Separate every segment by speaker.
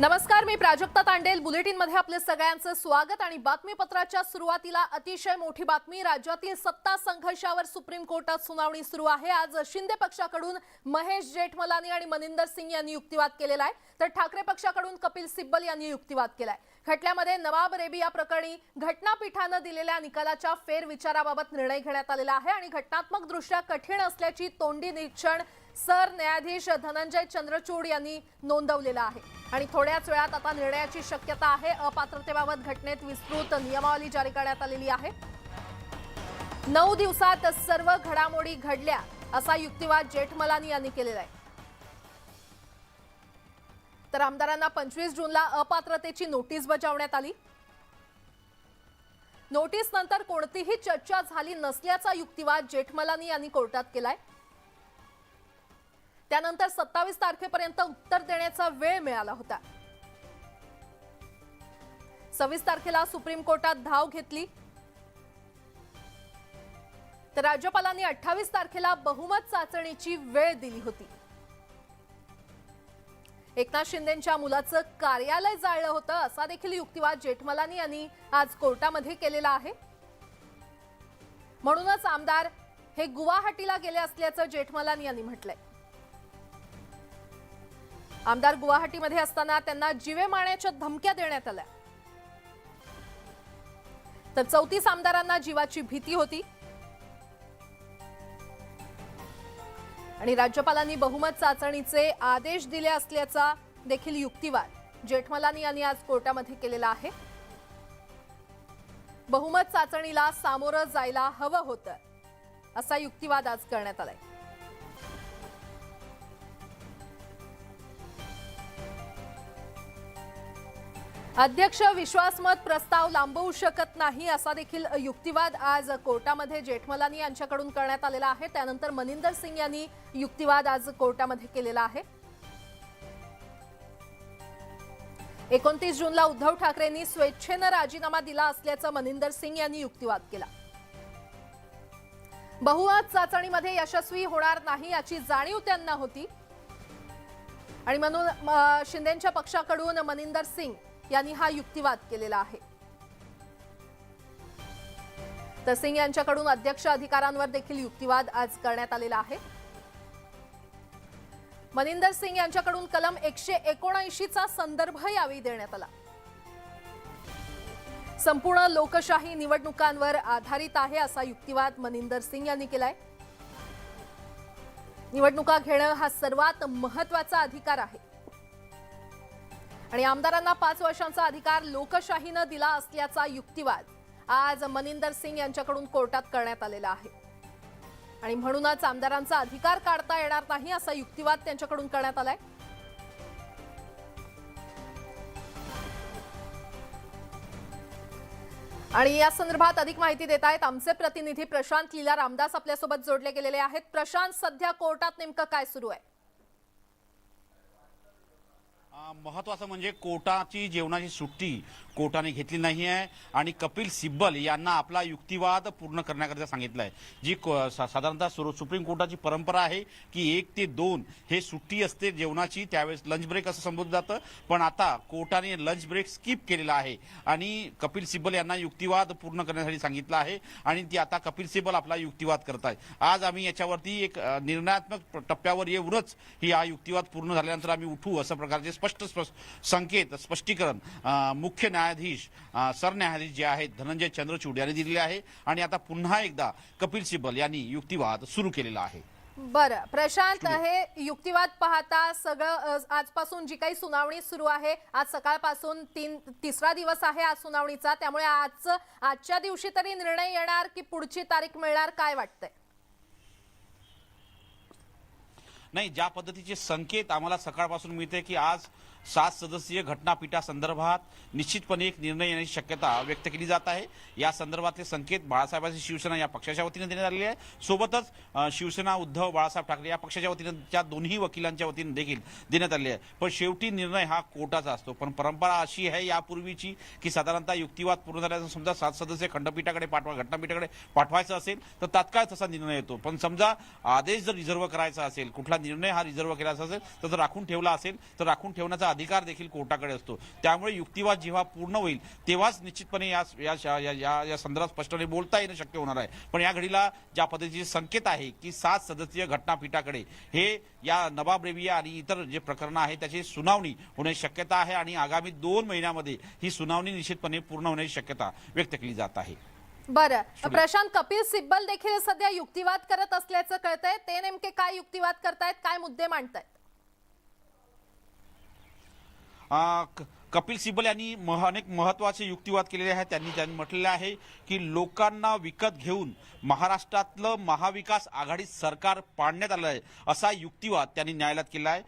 Speaker 1: नमस्कार, मी प्राजक्ता तांडेल. बुलेटिनमध्ये आपले सगळ्यांचं स्वागत. आणि बातमीपत्राच्या सुरुवातीला अतिशय मोठी बातमी. राज्यातील सत्ता संघर्षावर सुप्रीम कोर्टात सुनावणी सुरू आहे. आज शिंदे पक्षाकडून महेश जेठमलानी आणि मनिंदर सिंग यांनी युक्तिवाद केलेला आहे, तर ठाकरे पक्षाकडून कपिल सिब्बल यांनी युक्तिवाद केलाय. खटल्यामध्ये नवाब रेबिया प्रकरणी घटनापीठाने दिलेल्या निकालाच्या फेरविचाराबाबत निर्णय घेण्यात आलेला आहे आणि घटनात्मकदृष्ट्या कठीण असल्याची तोंडी निरीक्षण सरन्यायाधीश धनंजय चंद्रचूड यांनी नोंदवलेला आहे. आणि थोड्याच वेळात आता निर्णयाची शक्यता आहे. अपात्रतेबाबत घटनेत विस्तृत नियमावली जारी करण्यात आलेली आहे. 9 दिवसात सर्व घडामोडी घडल्या असा युक्तिवाद जेठमलानी यांनी केलेला आहे. तर आमदारांना 25 जूनला अपात्रतेची नोटीस बजावण्यात आली. नोटीस नंतर कोणतीही चर्चा झाली नसल्याचा युक्तिवाद जेठमलानी यांनी कोर्टात केलाय. त्यानंतर 27 तारखेपर्यंत उत्तर देण्याचा वेळ मिळाला होता. 26 तारखेला सुप्रीम कोर्टात धाव घेतली, तर राज्यपालांनी 28 तारखेला बहुमत चाचणीची वेळ दिली होती. एकनाथ शिंदेंच्या मुलाचं कार्यालय जाळलं होतं असा देखील युक्तिवाद जेठमलानी यांनी आज कोर्टामध्ये केलेला आहे. म्हणूनच आमदार हे गुवाहाटीला गेले असल्याचं जेठमलानी यांनी म्हटलंय. आमदार गुवाहाटीमध्ये असताना त्यांना जीवे मारण्याच्या धमक्या देण्यात आल्या. तर 34 आमदारांना जीवाची भीती होती आणि राज्यपालांनी बहुमत चाचणीचे आदेश दिले असल्याचा देखील युक्तिवाद जेठमलानी यांनी आज कोर्टामध्ये केलेला आहे. बहुमत चाचणीला सामोरं जायला हवं होतं असा युक्तिवाद आज करण्यात आलाय. अध्यक्ष विश्वासमत प्रस्ताव लांबवू शकत नाही असा देखील युक्तिवाद आज कोर्टामध्ये जेठमलानी यांच्याकडून करण्यात आलेला आहे. त्यानंतर मनिंदर सिंग यांनी युक्तिवाद आज कोर्टामध्ये केलेला आहे. 29 जूनला उद्धव ठाकरेंनी स्वेच्छेनं राजीनामा दिला असल्याचं मनिंदर सिंग यांनी युक्तिवाद केला. बहुमत चाचणीमध्ये यशस्वी होणार नाही याची जाणीव त्यांना होती आणि म्हणून शिंदेंच्या पक्षाकडून मनिंदर सिंग यांनी हा युक्तिवाद केलेला आहे. तर सिंग यांच्याकडून अध्यक्ष अधिकारांवर देखील युक्तिवाद आज करण्यात आलेला आहे. मनिंदर सिंग यांच्याकडून कलम 179 चा संदर्भ यावेळी देण्यात आला. संपूर्ण लोकशाही निवडणुकांवर आधारित आहे असा युक्तिवाद मनिंदर सिंग यांनी केलाय. निवडणुका घेणं हा सर्वात महत्त्वाचा अधिकार आहे आणि आमदारांना 5 वर्षांचा अधिकार लोकशाहीनं दिला असल्याचा युक्तिवाद आज मनिंदर सिंग यांच्याकडून कोर्टात करण्यात आलेला आहे. आणि म्हणूनच आमदारांचा अधिकार काढता येणार नाही असा युक्तिवाद त्यांच्याकडून करण्यात आलाय. आणि या संदर्भात अधिक माहिती देत आहेत आमचे प्रतिनिधी प्रशांत लीला रामदास आपल्यासोबत जोडले गेलेले आहेत. प्रशांत, सध्या कोर्टात नेमकं काय सुरू आहे?
Speaker 2: महत्वाचं म्हणजे कोर्टाची जेवणाची सुट्टी कोर्टाने घेतली नाही आहे आणि कपिल सिब्बल यांना आपला युक्तिवाद पूर्ण करण्याकरिता सांगितलं आहे. जी साधारणतः सुप्रीम कोर्टाची परंपरा आहे की 1 ते 2 हे सुट्टी असते जेवणाची, त्यावेळेस लंच ब्रेक असं संबोधलं जातं. पण आता कोर्टाने लंच ब्रेक स्किप केलेला आहे आणि कपिल सिब्बल यांना युक्तिवाद पूर्ण करण्यासाठी सांगितलं आहे आणि ती आता कपिल सिब्बल आपला युक्तिवाद करत आहेत. आज आम्ही याच्यावरती एक निर्णयात्मक टप्प्यावर येऊनच ही हा युक्तिवाद पूर्ण झाल्यानंतर आम्ही उठू असं प्रकारचे संकेत स्पष्टीकरण मुख्य न्यायाधीश सरन्यायाधीश जे आहेत धनंजय चंद्रचूड यांनी दिलेले आहे आणि आता पुन्हा एकदा कपिल सिब्बल यांनी युक्तिवाद सुरू केलेला आहे.
Speaker 1: बरं प्रशांत, हे युक्तिवाद पाहता सगळं आजपासून जी काही सुनावणी सुरू आहे, आज सकाळपासून तिसरा दिवस आहे आज सुनावणीचा, त्यामुळे आजच्या दिवशी तरी निर्णय येणार की पुढची तारीख मिळणार, काय वाटतंय?
Speaker 2: नाही, ज्या पद्धतीचे संकेत आम्हाला सकाळपासून मिळते की आज 7 सदस्यीय घटनापीठासंदर्भात निश्चितपणे एक निर्णय येण्याची शक्यता व्यक्त केली जात आहे. या संदर्भातले संकेत बाळासाहेबांची शिवसेना या पक्षाच्या वतीने देण्यात आलेले आहे. सोबतच शिवसेना उद्धव बाळासाहेब ठाकरे या पक्षाच्या वतीने त्या दोन्ही वकिलांच्या वतीने देखील देण्यात आले आहे. पण शेवटी निर्णय हा कोर्टाचा असतो. पण परंपरा अशी आहे यापूर्वीची की साधारणतः युक्तिवाद पूर्ण झाल्यानंतर समजा 7 सदस्य खंडपीठाकडे घटनापीठाकडे पाठवायचं असेल तर तात्काळ तसा निर्णय येतो. पण समजा आदेश जर रिझर्व्ह करायचा असेल, कुठला निर्णय हा रिझर्व्ह केला असेल तर तो राखून ठेवला असेल तर राखून ठेवण्याचा अधिकार देखील कोर्टाकडे असतो. त्यामुळे युक्तिवाद जेव्हा पूर्ण होईल तेव्हाच निश्चितपणे या संदर्भात स्पष्टपणे बोलता येणं शक्य होणार आहे. पण या घडीला ज्या पद्धतीचे संकेत आहे की 7 सदस्यीय घटनापीठाकडे हे या नवाब रेबिया आणि इतर जे प्रकरण आहे त्याची सुनावणी होण्याची शक्यता आहे आणि आगामी 2 महिन्यामध्ये ही सुनावणी निश्चितपणे पूर्ण होण्याची शक्यता व्यक्त केली जात आहे.
Speaker 1: बरं प्रशांत, कपिल सिब्बल देखील सध्या युक्तिवाद करत असल्याचं कळतंय. ते नेमके काय युक्तिवाद करतायत, काय मुद्दे मांडतायत?
Speaker 2: कपिल सिब्बल यांनी अनेक महत्वाचे युक्तिवाद केलेले आहेत. त्यांनी म्हटलेलं आहे की लोकांना विकत घेऊन महाराष्ट्रातलं महाविकास आघाडी सरकार पाडण्यात आलं आहे असा युक्तिवाद त्यांनी न्यायालयात केला आहे.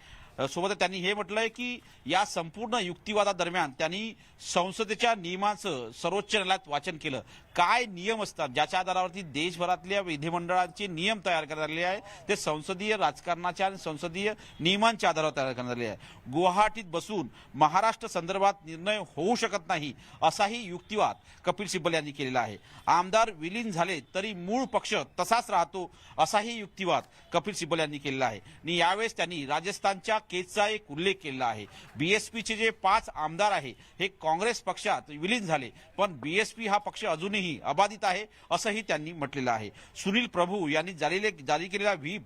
Speaker 2: सोबतच त्यांनी हे म्हटलंय की या संपूर्ण युक्तिवादादरम्यान त्यांनी संसदेच्या नियमांचं सर्वोच्च न्यायालयात वाचन केलं. काय नियम असतात ज्याच्या आधारावरती देशभरातल्या विधिमंडळाचे नियम तयार करण्यात आले आहे ते संसदीय राजकारणाच्या आणि संसदीय नियमांच्या आधारावर तयार करण्यात आले आहे. गुवाहाटीत बसून महाराष्ट्र संदर्भात निर्णय होऊ शकत नाही असाही युक्तिवाद कपिल सिब्बल यांनी केलेला आहे. आमदार विलीन झाले तरी मूळ पक्ष तसाच राहतो असाही युक्तिवाद कपिल सिब्बल यांनी केलेला आहे. आणि यावेळेस त्यांनी राजस्थानच्या केसचा एक उल्लेख केला आहे. बीएसपीचे जे 5 आमदार आहे हे काँग्रेस पक्षात विलीन झाले पण बीएसपी हा पक्ष अजूनही अबाधित आहे असंही त्यांनी म्हटलेलं आहे. सुनील प्रभू यांनी जारी केलेल्या व्हीप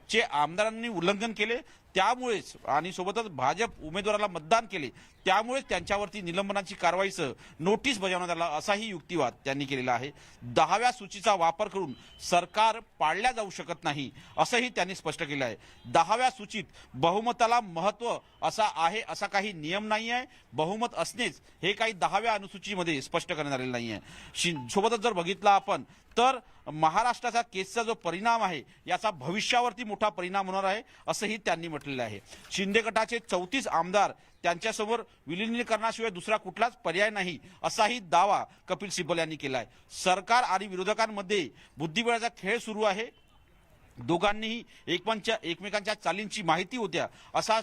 Speaker 2: चे आमदारांनी उल्लंघन केले त्यामुळेच आणि सोबतच भाजप उमेदवाराला मतदान केले त्यामुळे त्यांच्यावरती निलंबनाची कारवाईसह नोटीस बजावण्यात आला असाही युक्तिवाद त्यांनी केलेला आहे. 10व्या सूचीचा वापर करून सरकार पाडल्या जाऊ शकत नाही असंही त्यांनी स्पष्ट केलं आहे. 10व्या सूचीत बहुमताला महत्व असा काही नियम नाही आहे. बहुमत असणेच हे काही 10व्या अनुसूचीमध्ये स्पष्ट करण्यात आलेलं नाही आहे. सोबतच जर बघितलं आपण तर महाराष्ट्राचा केसचा जो परिणाम आहे याचा भविष्यावरती मोठा परिणाम होणार आहे असंही त्यांनी म्हटलेलं आहे. शिंदे गटाचे 34 आमदार त्यांच्यासमोर विलिनीकरणाशिवाय दुसरा कुठलाच पर्याय नाही असाही दावा कपिल सिब्बल यांनी केला आहे. सरकार आणि विरोधकांमध्ये बुद्धिबळाचा खेळ सुरू आहे. दोघांनीही एकमेकांच्या चालींची माहिती होत्या असा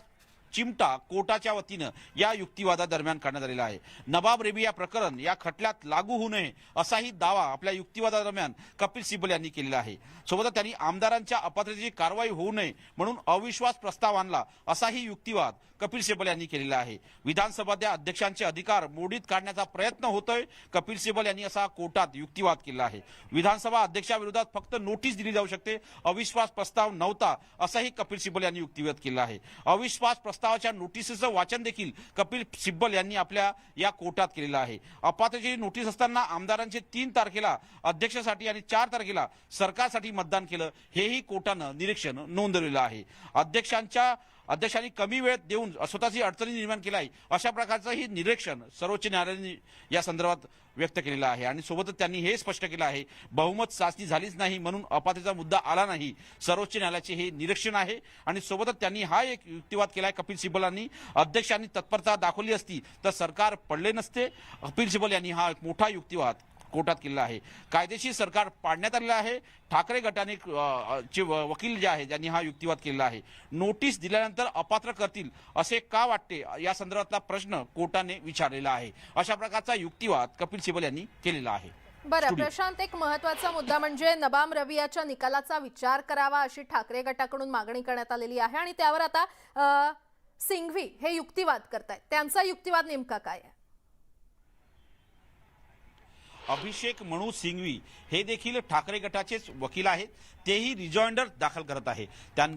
Speaker 2: चिमटा कोर्टाच्या वतीनं या युक्तिवादादरम्यान करण्यात आलेला आहे. नवाब रेबिया प्रकरण या खटल्यात लागू होऊ नये असाही दावा आपल्या युक्तिवादादरम्यान कपिल सिब्बल यांनी केलेला आहे. सोबतच त्यांनी आमदारांच्या अपात्रतेची कारवाई होऊ नये म्हणून अविश्वास प्रस्ताव आणला असाही युक्तिवाद कपिल सिब्बल यांनी केलेला आहे. विधानसभा अध्यक्षांचे अधिकार मोडीत काढण्याचा प्रयत्न होतोय कपिल सिब्बल यांनी असा कोर्टात युक्तिवाद केला आहे. विधानसभा अध्यक्षाविरोधात फक्त नोटीस दिली जाऊ शकते, अविश्वास प्रस्ताव नव्हता असाही कपिल सिब्बल यांनी युक्तिवाद केला आहे. अविश्वास प्रस्तावाच्या नोटीसचं वाचन देखील कपिल सिब्बल यांनी आपल्या या कोर्टात केलेलं आहे. अपात्रतेची नोटीस असताना आमदारांचे 3 तारखेला अध्यक्षासाठी आणि 4 तारखेला सरकारसाठी मतदान केलं हेही कोर्टानं निरीक्षण नोंदवलेलं आहे. अध्यक्षांनी कमी वेळ देऊन स्वतःची अडचणी निर्माण केली आहे अशा प्रकारचं ही निरीक्षण सर्वोच्च न्यायालयाने या संदर्भात व्यक्त केलेलं आहे. आणि सोबतच त्यांनी हे स्पष्ट केलं आहे बहुमत चाचणी झालीच नाही म्हणून अपात्रतेचा मुद्दा आला नाही. सर्वोच्च न्यायालयाचे हे निरीक्षण आहे. आणि सोबतच त्यांनी हा एक युक्तिवाद केलाय कपिल सिब्बलांनी अध्यक्षांनी तत्परता दाखवली असती तर सरकार पडले नसते. कपिल सिब्बल यांनी हा एक मोठा युक्तिवाद कोर्टात केलेला आहे. कायदेशीर सरकार पाडण्यात आलेलं आहे. ठाकरे गटाने वकील जे आहे ज्यांनी हा युक्तिवाद केलेला आहे. नोटीस दिल्यानंतर अपात्र करतील असे का वाटते या संदर्भातला प्रश्न कोर्टाने विचारलेला आहे. अशा प्रकारचा युक्तिवाद कपिल सिब्बल यांनी केलेला आहे.
Speaker 1: बरं प्रशांत, एक महत्त्वाचा मुद्दा म्हणजे नवाब रेबियाच्या निकालाचा विचार करावा अशी ठाकरे गटाकडून मागणी करण्यात आलेली आहे आणि त्यावर आता सिंघवी हे युक्तिवाद करतायत. त्यांचा युक्तिवाद नेमका काय आहे?
Speaker 2: अभिषेक मनू सिंघवी हे देखील ठाकरे गटाचेच वकील आहेत. तेही रिजॉइंडर दाखल करत आहे.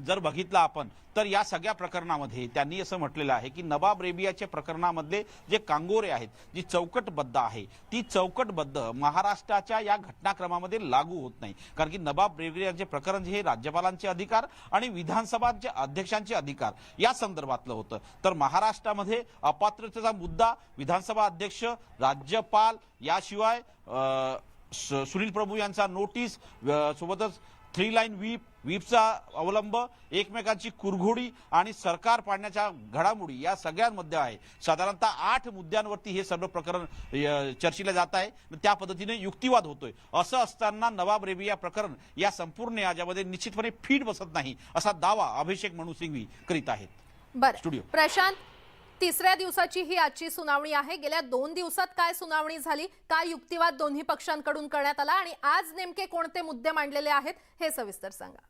Speaker 2: जर बघितलं आपण तर या सगळ्या प्रकरणामध्ये त्यांनी असं म्हटलेलं आहे की नवाब रेबियाच्या प्रकरणामधले जे कांगोरे आहेत जी चौकटबद्ध आहे ती चौकटबद्ध महाराष्ट्राच्या या घटनाक्रमामध्ये लागू होत नाही. कारण की नवाब रेबियाचे प्रकरण जे हे राज्यपालांचे अधिकार आणि विधानसभाच्या अध्यक्षांचे अधिकार या संदर्भातलं होतं. तर महाराष्ट्रामध्ये अपात्रतेचा मुद्दा विधानसभा अध्यक्ष, राज्यपाल याशिवाय सुनील प्रभू यांचा नोटीस सोबतच 3 लाईन व्हीपचा अवलंब, एकमेकांची कुरघोडी आणि सरकार पाडण्याच्या घडामोडी या सगळ्यांमध्ये आहे. साधारणतः 8 मुद्द्यांवरती हे सर्व प्रकरण चर्चेला जात आहे. त्या पद्धतीने युक्तिवाद होतोय. असं असताना नवाब रेबिया प्रकरण या संपूर्ण याच्यामध्ये निश्चितपणे फिट बसत नाही असा दावा अभिषेक मनू सिंघवी करीत आहेत.
Speaker 1: बरं प्रशांत, 3ऱ्या दिवसाची ही आजची सुनावणी आहे. गेल्या 2 दिवसात काय सुनावणी झाली, काय युक्तिवाद दोन्ही पक्षांकडून करण्यात आला आणि आज नेमके कोणते मुद्दे मांडलेले आहेत हे सविस्तर सांगा.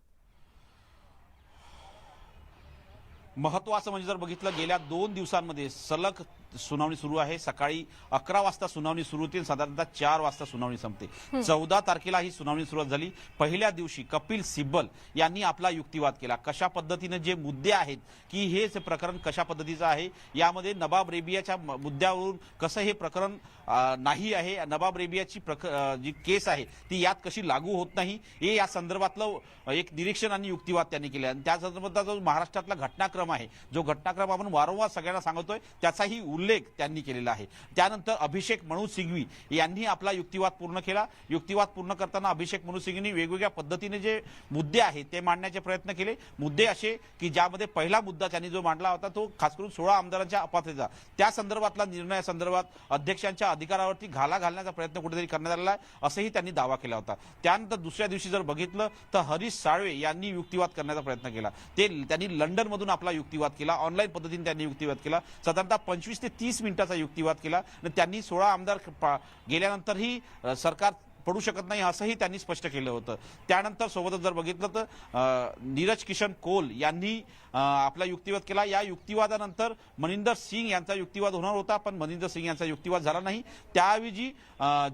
Speaker 2: महत्वाचं म्हणजे जर बघितलं गेल्या 2 दिवसांमध्ये सलग सुनावणी सुरू आहे. सकाळी 11 वाजता सुनावणी सुरू होतील, साधारणतः 4 वाजता सुनावणी संपते. 14 तारखेला ही सुनावणी सुरुवात झाली. पहिल्या दिवशी कपिल सिब्बल यांनी आपला युक्तिवाद केला. कशा पद्धतीने जे मुद्दे आहेत की हे प्रकरण कशा पद्धतीचं आहे, यामध्ये नवाब रेबियाच्या मुद्द्यावरून कसं हे प्रकरण नाही आहे, नवाब रेबियाची जी केस आहे ती यात कशी लागू होत नाही, हे या संदर्भातलं एक निरीक्षण आणि युक्तिवाद त्यांनी केले. आणि त्या संदर्भातला जो महाराष्ट्रातला घटनाक्रम आहे, जो घटनाक्रम आपण वारंवार सगळ्यांना सांगतोय, त्याचाही उल्लेख त्यांनी केलेला आहे. त्यानंतर अभिषेक मनू सिंघवी यांनी आपला युक्तिवाद पूर्ण केला. युक्तिवाद पूर्ण करताना अभिषेक मनू सिंघवींनी वेगवेगळ्या पद्धतीने जे मुद्दे आहेत ते मांडण्याचे प्रयत्न केले. मुद्दे असे की ज्यामध्ये पहिला मुद्दा त्यांनी जो मांडला होता तो खास करून 16 आमदारांच्या अपात्रतेचा, त्या संदर्भातला निर्णयासंदर्भात अध्यक्षांच्या अधिकारावरती घाला घालण्याचा प्रयत्न कुठेतरी करण्यात आलेला आहे, असंही त्यांनी दावा केला होता. त्यानंतर दुसऱ्या दिवशी जर बघितलं तर हरीश साळवे यांनी युक्तिवाद करण्याचा प्रयत्न केला. त्यांनी लंडनमधून आपला युक्तिवाद केला. ऑनलाईन पद्धतीने त्यांनी युक्तिवाद केला. साधारणतः 25 ते 30 मिनिटाचा युक्तिवाद केला. आणि त्यांनी 16 आमदार गेल्यानंतरही सरकार पडू शकत नाही असंही त्यांनी स्पष्ट केलं होतं. त्यानंतर सोबतच जर बघितलं तर नीरज किशन कोल यांनी आपला युक्तिवाद केला. या युक्तिवादानंतर मनिंदर सिंग यांचा युक्तिवाद होणार होता, पण मनिंदर सिंग यांचा युक्तिवाद झाला नाही. त्याऐवजी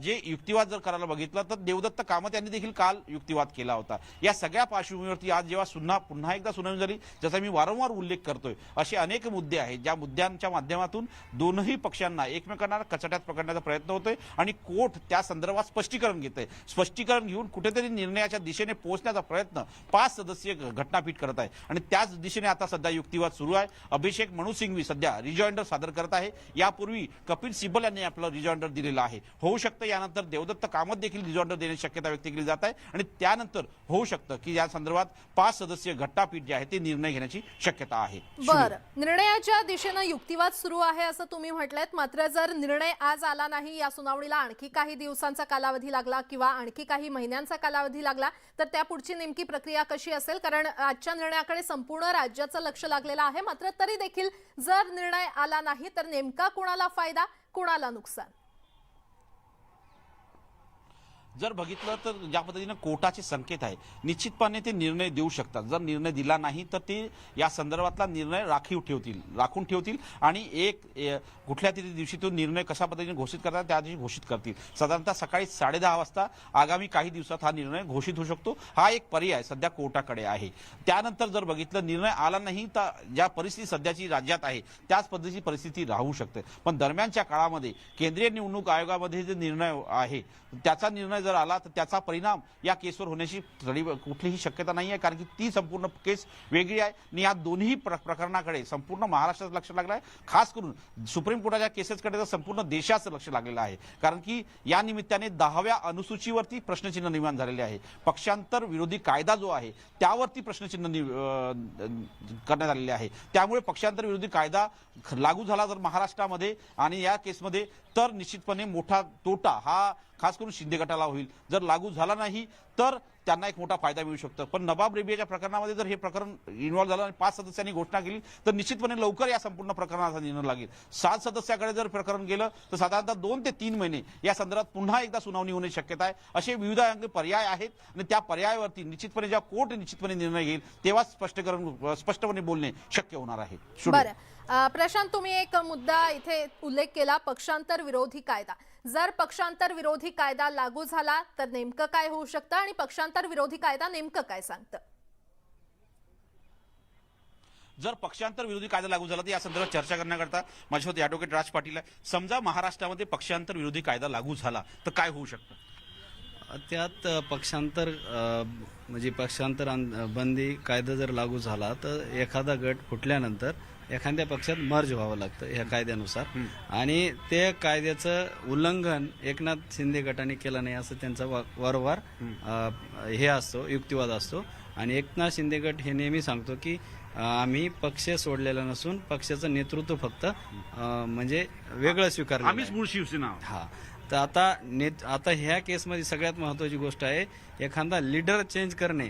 Speaker 2: जे युक्तिवाद जर करायला बघितलं तर देवदत्त कामत यांनी देखील काल युक्तिवाद केला होता. या सगळ्या पार्श्वभूमीवरती आज जेव्हा पुन्हा एकदा सुनावणी झाली, ज्याचा मी वारंवार उल्लेख करतोय, असे अनेक मुद्दे आहेत ज्या मुद्द्यांच्या माध्यमातून दोनही पक्षांना एकमेकांना कचाट्यात पकडण्याचा प्रयत्न होतोय आणि कोर्ट त्या संदर्भात स्पष्टीकरण घेते. स्पष्टीकरण घेऊन कुठेतरी निर्णयाच्या दिशेने पोहोचण्याचा प्रयत्न 5 सदस्यीय घटनापीठ करत आहे. आणि त्याच दिशेने आता सध्या युक्तिवाद सुरू आहे. अभिषेक मनू सिंघवी सध्या रिजॉइंडर सादर करत आहे. यापूर्वी कपिल सिब्बल यांनी आपलं रिजॉइंडर दिलेलं आहे. होऊ शकतं यानंतर देवदत्त कामत देखील रिजॉइंडर देण्याची शक्यता व्यक्त केली जात आहे. आणि त्यानंतर होऊ शकतं की या संदर्भात 5 सदस्यीय घटनापीठ जे आहे ते निर्णय घेण्याची शक्यता आहे.
Speaker 1: बरं, निर्णयाच्या दिशेनं युक्तिवाद सुरू आहे असं तुम्ही म्हटलंत. मात्र जर निर्णय आज आला नाही, या सुनावणीला आणखी काही दिवसांचा कालावधी लागला किंवा आणखी काही महिन्यांचा कालावधी लागला, तर त्या पुढची नेमकी प्रक्रिया कशी असेल? कारण आजच्या निर्णयाकडे संपूर्ण राज्याचं लक्ष लागलेलं आहे. मात्र तरी देखील जर निर्णय आला नाही तर नेमका कुणाला फायदा, कुणाला नुकसान?
Speaker 2: जर बघितलं तर ज्या पद्धतीने कोर्टाचे संकेत आहे, निश्चितपणे ते निर्णय देऊ शकतात. जर निर्णय दिला नाही तर ते या संदर्भातला निर्णय राखून ठेवतील आणि कुठल्या तरी दिवशी तो निर्णय कशा पद्धतीने घोषित करतात त्या दिवशी घोषित करतील. साधारणतः सकाळी 10:30 वाजता आगामी काही दिवसात हा निर्णय घोषित होऊ शकतो. हा एक पर्याय सध्या कोर्टाकडे आहे. त्यानंतर जर बघितलं निर्णय आला नाही तर ज्या परिस्थिती सध्याची राज्यात आहे त्याच पद्धतीची परिस्थिती राहू शकते. पण दरम्यानच्या काळामध्ये केंद्रीय निवडणूक आयोगामध्ये जे निर्णय आहे त्याचा निर्णय जर आला तर त्याचा परिणाम या केसवर होण्याची कुठलीही शक्यता नाही आहे. कारण की ती संपूर्ण केस वेगळी आहे आणि या दोन्ही प्रकरणाकडे संपूर्ण महाराष्ट्राचं लक्ष लागलं आहे. खास करून सुप्रीम कोर्टाच्या केसेसकडे तर संपूर्ण देशाचं लक्ष लागलेलं आहे. कारण की या निमित्ताने 10व्या अनुसूचीवरती प्रश्नचिन्ह निर्माण झालेले आहे. पक्षांतर विरोधी कायदा जो आहे त्यावरती प्रश्नचिन्ह करण्यात आलेले आहे. त्यामुळे पक्षांतर विरोधी कायदा लागू झाला जर महाराष्ट्रामध्ये आणि या केसमध्ये तर निश्चितपणे मोठा तोटा हा खास करून शिंदे गटाला होईल. जर लागू झाला नाही तर त्यांना एक मोठा फायदा मिळू शकतो. पण नवाब रेबियाच्या प्रकरणामध्ये जर हे प्रकरण इन्व्हॉल्व झालं आणि 5 सदस्यांनी घोषणा केली तर निश्चितपणे लवकर या संपूर्ण प्रकरणाचा निर्णय लागेल. 7 सदस्याकडे जर प्रकरण गेलं तर साधारणतः 2 ते 3 महिने या संदर्भात पुन्हा एकदा सुनावणी होण्याची शक्यता आहे. असे विविध पर्याय आहेत आणि त्या पर्यायावरती निश्चितपणे जेव्हा कोर्ट निश्चितपणे निर्णय घेईल तेव्हा स्पष्टपणे बोलणे शक्य होणार आहे.
Speaker 1: बरं, प्रशांत, तुम्ही एक मुद्दा इथे उल्लेख केला, पक्षांतर विरोधी कायदा. जर पक्षांतर विरोधी कायदा लागू झाला तर नेमकं काय होऊ शकतं आणि पक्षांतर विरोधी कायदा नेमकं काय सांगतं?
Speaker 2: जर पक्षांतर विरोधी कायदा लागू झाला तर या संदर्भात चर्चा करण्याकरता माझ्यासोबत ॲडव्होकेट राज पाटील आहे. समजा महाराष्ट्रामध्ये पक्षांतर विरोधी कायदा लागू झाला तर काय होऊ शकतं?
Speaker 3: त्यात पक्षांतर म्हणजे पक्षांतर बंदी कायदा जर लागू झाला तर एखादा गट फुटल्यानंतर एखाद्या पक्षात मर्ज व्हावं लागतं ह्या कायद्यानुसार. आणि ते कायद्याचं उल्लंघन एकनाथ शिंदे गटाने केलं नाही असं त्यांचा वारंवार हे असतो, युक्तिवाद असतो. आणि एकनाथ शिंदे गट हे नेहमी सांगतो की आम्ही पक्ष सोडलेला नसून पक्षाचं नेतृत्व फक्त म्हणजे वेगळं स्वीकारलं.
Speaker 2: आम्हीच मूळ शिवसेना.
Speaker 3: हा, तर आता ह्या केसमध्ये सगळ्यात महत्वाची गोष्ट आहे एखादा लीडर चेंज करणे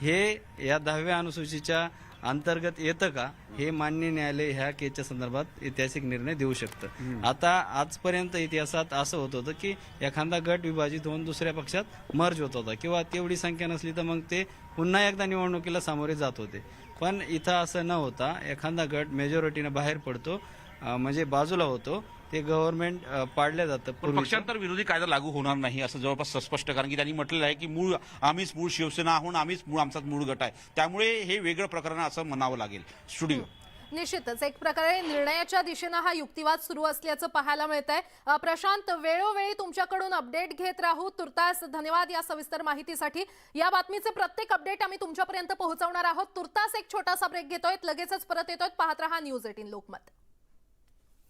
Speaker 3: हे या 10व्या अनुसूचीच्या अंतर्गत येतं का हे मान्य न्यायालय ह्या केसच्या संदर्भात ऐतिहासिक निर्णय देऊ शकतं. आता आजपर्यंत इतिहासात असं होत होतं की एखादा गट विभाजित होऊन दुसऱ्या पक्षात मर्ज होत होता किंवा तेवढी संख्या नसली तर मग ते पुन्हा एकदा निवडणुकीला सामोरे जात होते. पण इथं असं न होता एखादा गट मेजॉरिटीने बाहेर पडतो, म्हणजे बाजूला होतो, ते गव्हर्नमेंट पाडलं जातं.
Speaker 2: पण पक्षांतर विरोधी कायदा लागू होणार नाही असं जवळपास स्पष्ट, कारण की त्यांनी म्हटलेलं आहे की आम्हीच मूळ शिवसेना आहोत, आमचाच मूळ गट आहे, त्यामुळे हे वेगळं प्रकरण असं म्हणावं लागेल. स्टुडिओ.
Speaker 1: निश्चितच एक प्रकारे निर्णयाच्या दिशेनं हा युक्तिवाद सुरू असल्याचं पाहायला मिळत आहे. प्रशांत, वेळोवेळी तुमच्याकडून अपडेट घेत राहू. तुर्तास धन्यवाद या सविस्तर माहितीसाठी. या बातमीचे प्रत्येक अपडेट आम्ही तुमच्यापर्यंत पोहोचवणार आहोत. तुर्तास एक छोटासा ब्रेक घेतोय, लगेचच परत येतोय. पाहत रहा न्यूज 18 लोकमत.